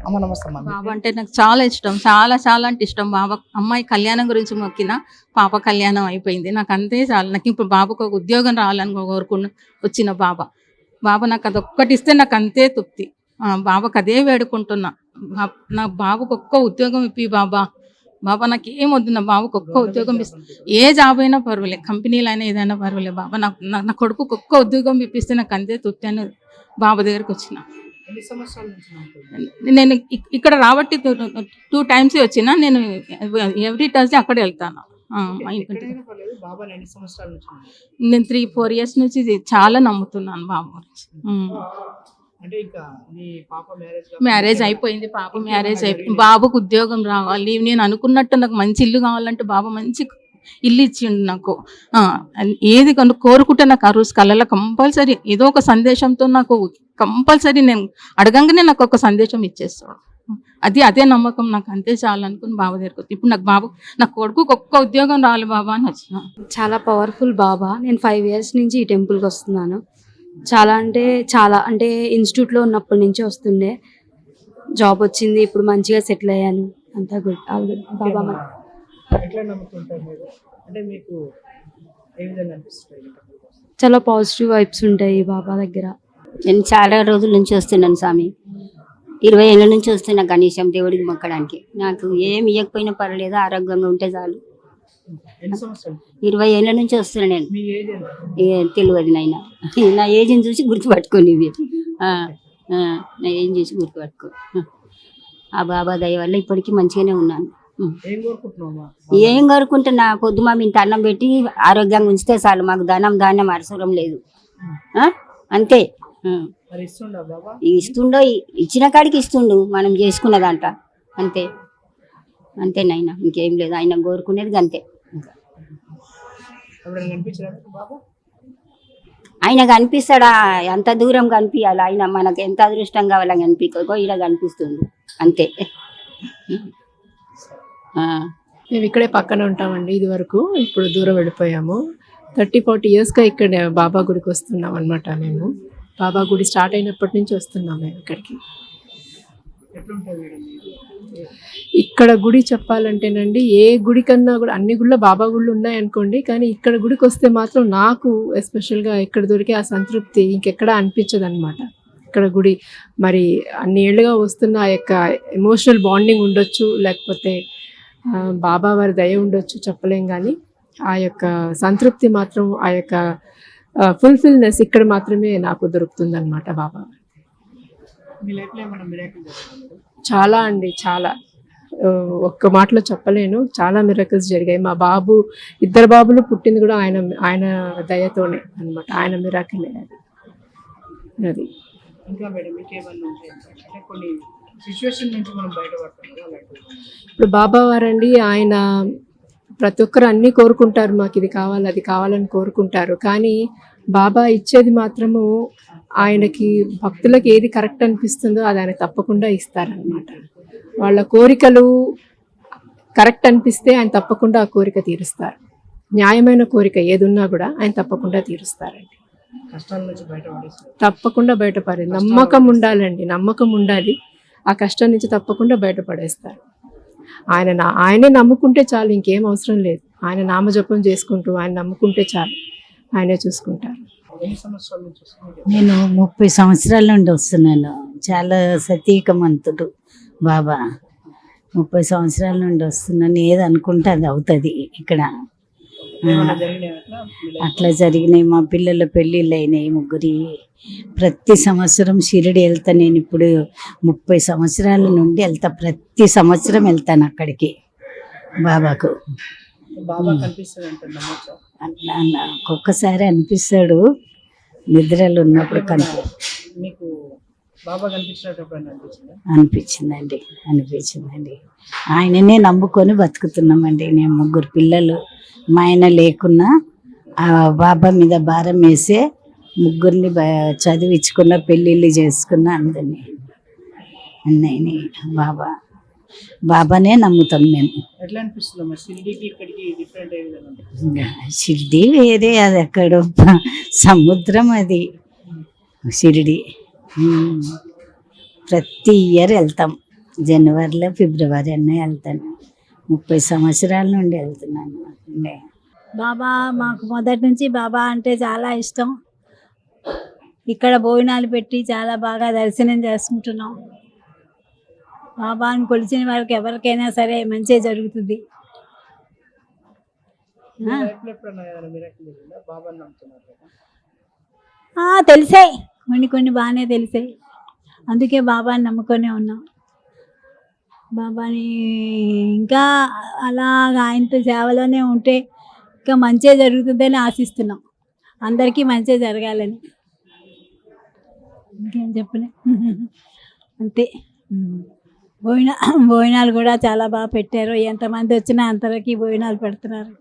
అమ్మ నమస్తే అమ్మ. బాబా అంటే నాకు చాలా ఇష్టం, చాలా చాలా అంటే ఇష్టం. బాబా అమ్మాయి కళ్యాణం గురించి మొక్కిన, పాప కళ్యాణం అయిపోయింది. నాకు అంతే చాలు. నాకు ఇప్పుడు బాబుకు ఒక ఉద్యోగం రావాలని కోరుకున్న వచ్చిన బాబా నాకు అదొక్కటి ఇస్తే నాకు అంతే తృప్తి. బాబాకు అదే వేడుకుంటున్నా. నా బాబుకు ఒక్క ఉద్యోగం ఇప్పి బాబా. నాకు ఏం వద్దు, నా బాబుకు ఒక్క ఉద్యోగం ఇస్తే, ఏ జాబ్ అయినా పర్వాలేదు, కంపెనీలు అయినా ఏదైనా పర్వాలేదు బాబా. నా కొడుకుకి ఒక్క ఉద్యోగం ఇప్పిస్తే నాకు అంతే తృప్తి అని బాబా దగ్గరికి వచ్చిన. నేను ఇక్కడ రాబట్టి 2 times వచ్చిన. నేను ఎవ్రీ థర్స్డే అక్కడ వెళ్తాను. నేను 3-4 years నుంచి చాలా నమ్ముతున్నాను బాబు గురించి. మ్యారేజ్ అయిపోయింది, పాప మ్యారేజ్ అయిపోయింది. బాబుకు ఉద్యోగం రావాలి. నేను అనుకున్నట్టు నాకు మంచి ఇల్లు కావాలంటే బాబు మంచి ఇల్లు ఇచ్చిండు నాకు. ఏది కోరుకుంటే నాకు ఆ రోజు కళ్ళలో కంపల్సరీ ఏదో ఒక సందేశంతో నాకు కంపల్సరీ నేను అడగంగానే నాకు ఒక సందేశం ఇచ్చేస్తాడు. అదే నమ్మకం నాకు, అంతే చాలు అనుకుని బాబా దగ్గరికి. ఇప్పుడు నా కొడుకు ఒక్క ఉద్యోగం రావాలి బాబా అని వచ్చిన. చాలా పవర్ఫుల్ బాబా. నేను 5 years నుంచి ఈ టెంపుల్కి వస్తున్నాను. చాలా అంటే ఇన్స్టిట్యూట్లో ఉన్నప్పటి నుంచి వస్తుండే. జాబ్ వచ్చింది, ఇప్పుడు మంచిగా సెటిల్ అయ్యాను. అంతా గుడ్, ఆల్ గుడ్. బాబా చాలా పాజిటివ్ వైబ్స్ ఉంటాయి బాబా దగ్గర. నేను చాలా రోజుల నుంచి వస్తున్నాను స్వామి. 20 ఏళ్ళ నుంచి వస్తున్నా కనీసం దేవుడికి మొక్కడానికి. నాకు ఏమి ఇవ్వకపోయినా పర్వాలేదు, ఆరోగ్యంగా ఉంటే చాలు. 20 ఏళ్ళ నుంచి వస్తున్నా నేను. తెలియదు నాయన, నా ఏజ్ని చూసి గుర్తుపట్టుకోని ఇవి. నా ఏజ్ చూసి గుర్తుపట్టుకో. ఆ బాబా దయ వల్ల ఇప్పటికీ మంచిగానే ఉన్నాను. ఏం కోరుకుంటున్నా, పొద్దుమా ఇంత అన్నం పెట్టి ఆరోగ్యంగా ఉంచితే చాలు. మాకు ధాన్యం అవసరం లేదు. అంతే. ఇస్తుండో, ఇచ్చిన కాడికి ఇస్తుండు, మనం చేసుకున్నదంట. అంతేనైనా ఇంకేం లేదు. ఆయన కోరుకునేది అంతే. ఆయన కనిపిస్తాడా? ఎంత దూరం కనిపించాలి ఆయన, మనకు ఎంత అదృష్టం కావాలని కనిపించకో ఇలా కనిపిస్తుంది అంతే. మేము ఇక్కడే పక్కన ఉంటామండి ఇది వరకు. ఇప్పుడు దూరం వెళ్ళిపోయాము. 30-40 yearsగా ఇక్కడ బాబా గుడికి వస్తున్నాం అనమాట. మేము బాబా గుడి స్టార్ట్ అయినప్పటి నుంచి వస్తున్నాం మేము ఇక్కడికి. ఇక్కడ గుడి చెప్పాలంటేనండి, ఏ గుడి కన్నా కూడా, అన్ని గుళ్ళో బాబా గుళ్ళు ఉన్నాయనుకోండి, కానీ ఇక్కడ గుడికి వస్తే మాత్రం నాకు ఎస్పెషల్గా ఇక్కడ దొరికే ఆ సంతృప్తి ఇంకెక్కడా అనిపించదు అనమాట. ఇక్కడ గుడి మరి అన్ని ఏళ్ళుగా వస్తున్న ఆ యొక్క ఎమోషనల్ బాండింగ్ ఉండొచ్చు, లేకపోతే బాబా వారి దయ ఉండొచ్చు, చెప్పలేం. కానీ ఆ యొక్క సంతృప్తి మాత్రం, ఆ యొక్క ఫుల్ఫిల్నెస్ ఇక్కడ మాత్రమే నాకు దొరుకుతుంది అనమాట. బాబా చాలా అండి, చాలా ఒక్క మాటలో చెప్పలేను. చాలా మిరకల్స్ జరిగాయి. మా బాబు, 2 బాబులు పుట్టింది కూడా ఆయన దయతోనే అనమాట. ఆయన మిరాకిల్ అది. ఇప్పుడు బాబా వారండి, ఆయన ప్రతి ఒక్కరు అన్నీ కోరుకుంటారు, మాకు ఇది కావాలి అది కావాలని కోరుకుంటారు. కానీ బాబా ఇచ్చేది మాత్రము ఆయనకి, భక్తులకు ఏది కరెక్ట్ అనిపిస్తుందో అది ఆయన తప్పకుండా ఇస్తారనమాట. వాళ్ళ కోరికలు కరెక్ట్ అనిపిస్తే ఆయన తప్పకుండా ఆ కోరిక తీరుస్తారు. న్యాయమైన కోరిక ఏదున్నా కూడా ఆయన తప్పకుండా తీరుస్తారండి. తప్పకుండా బయటపడే నమ్మకం ఉండాలండి, నమ్మకం ఉండాలి. ఆ కష్టం నుంచి తప్పకుండా బయటపడేస్తారు. ఆయనే నమ్ముకుంటే చాలు, ఇంకేం అవసరం లేదు. ఆయన నామజపం చేసుకుంటూ ఆయన నమ్ముకుంటే చాలు, ఆయనే చూసుకుంటారు. నేను 30 సంవత్సరాల నుండి వస్తున్నాను. చాలా సతీకమంతుడు బాబా. 30 సంవత్సరాల నుండి వస్తున్నాను. ఏది అనుకుంటే అది అవుతుంది ఇక్కడ. అట్లా జరిగినాయి. మా పిల్లల పెళ్ళిళ్ళు అయినాయి, 3. ప్రతి సంవత్సరం షిరిడి వెళ్తా. నేను ఇప్పుడు 30 సంవత్సరాల నుండి వెళ్తా. ప్రతి సంవత్సరం వెళ్తాను అక్కడికి బాబాకు. అట్లా ఒక్కొక్కసారి అనిపిస్తాడు, నిద్రలు ఉన్నప్పుడు అనిపించిందండి. ఆయననే నమ్ముకొని బతుకుతున్నామండి. నేను 3 పిల్లలు. మా ఆయన లేకున్నా ఆ బాబా మీద భారం వేసే 3 చదివించుకున్న, పెళ్ళిళ్ళు చేసుకున్న, అన్నయ్యని బాబానే నమ్ముతాం మేము. షిర్డీ వేరే, అది అక్కడ సముద్రం, అది షిరిడి ప్రతి ఇయర్ వెళ్తాం. జనవరిలో ఫిబ్రవరి అన్నీ వెళ్తాను. 30 సంవత్సరాల నుండి వెళ్తున్నాను. బాబా మాకు మొదటి నుంచి బాబా అంటే చాలా ఇష్టం. ఇక్కడ భోజనాలు పెట్టి చాలా బాగా దర్శనం చేసుకుంటున్నాం. బాబాని కొలిచిన వారికి ఎవరికైనా సరే మంచి జరుగుతుంది. మీ లైఫ్లో ఎప్పుడన్నా ఏదైనా మిరాకిల్ జరిగిందా? బాబాని నమ్ముతున్నారు కదా. తెలిసాయి, కొన్ని బాగానే తెలిసాయి. అందుకే బాబాని నమ్ముకొనే ఉన్నాం. బాబాని ఇంకా అలాగ ఆయనతో సేవలోనే ఉంటే ఇంకా మంచిగా జరుగుతుందని ఆశిస్తున్నాం. అందరికీ మంచిగా జరగాలని. ఇంకేం చెప్పలే, అంతే. భోజనాలు కూడా చాలా బాగా పెట్టారు. ఎంతమంది వచ్చినా అందరికీ భోజనాలు పెడుతున్నారు.